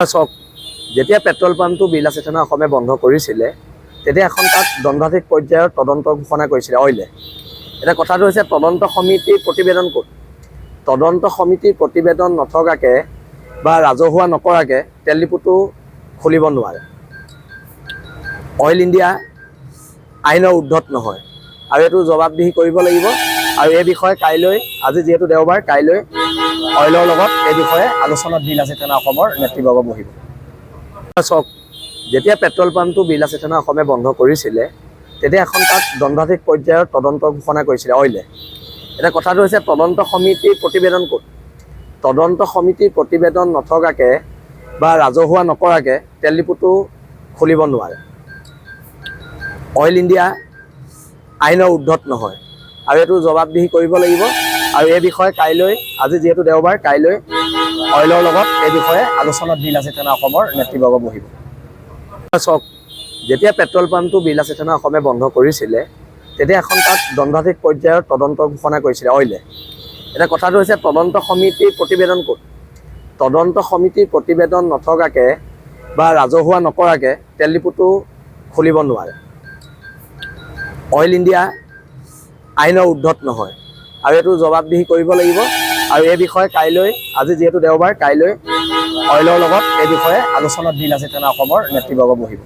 চাওক, যেতিয়া পেট্ৰল পাম্পটো বিলাসিতানা অসমে বন্ধ কৰিছিলে তেতিয়া এখন তাত দণ্ডাধীশ পৰ্যায়ৰ তদন্ত ঘোষণা কৰিছিলে অইলে। এটা কথাটো হৈছে তদন্ত সমিতিৰ প্ৰতিবেদন ক'ত? তদন্ত সমিতিৰ প্ৰতিবেদন নথকাকে বা ৰাজহুৱা নকৰাকে তেল ডিপুটো খুলিব নোৱাৰে। অইল ইণ্ডিয়া আইনৰ উৰ্ধত নহয় আৰু এইটো জবাবদিহি কৰিব লাগিব। আৰু এই বিষয়ে কাইলৈ, আজি যিহেতু দেওবাৰ, কাইলৈ অইলৰ লগত এই বিষয়ে আলোচনাত বিলাসিতানা অসমৰ নেতৃবৰ্গ বহিব। চাওক, যেতিয়া পেট্ৰল পাম্পটো বিলাসিতানা অসমে বন্ধ কৰিছিলে তেতিয়া এখন তাত দণ্ডাধীশ পৰ্যায়ৰ তদন্ত ঘোষণা কৰিছিলে অইলে। এটা কথাটো হৈছে তদন্ত সমিতিৰ প্ৰতিবেদন ক'ত? তদন্ত সমিতিৰ প্ৰতিবেদন নথকাকে বা ৰাজহুৱা নকৰাকে তেল ডিপুটো খুলিব নোৱাৰে। অইল ইণ্ডিয়া আইনৰ উৰ্ধত নহয় আৰু এইটো জবাবদিহি কৰিব লাগিব। আৰু এই বিষয়ে কাইলৈ, আজি যিহেতু দেওবাৰ, কাইলৈ অইলৰ লগত এই বিষয়ে আলোচনাত বিলাসিতানা অসমৰ নেতৃবৰ্গ বহিব। চাওক, যেতিয়া পেট্ৰল পাম্পটো বিলাসিতানা অসমে বন্ধ কৰিছিলে তেতিয়া এখন তাত দণ্ডাধীশ পৰ্যায়ৰ তদন্ত ঘোষণা কৰিছিলে অইলে। এটা কথাটো হৈছে তদন্ত সমিতিৰ প্ৰতিবেদন ক'ত? তদন্ত সমিতিৰ প্ৰতিবেদন নথকাকে বা ৰাজহুৱা নকৰাকে তেল ডিপুটো খুলিব নোৱাৰে। অইল ইণ্ডিয়া আইনৰ উৰ্ধত নহয় আৰু এইটো জবাবদিহি কৰিব লাগিব। আৰু এই বিষয়ে কাইলৈ, আজি যিহেতু দেওবাৰ, কাইলৈ অইলৰ লগত এই বিষয়ে আলোচনাত বিলাসিতানা অসমৰ নেতৃবৰ্গ বহিব।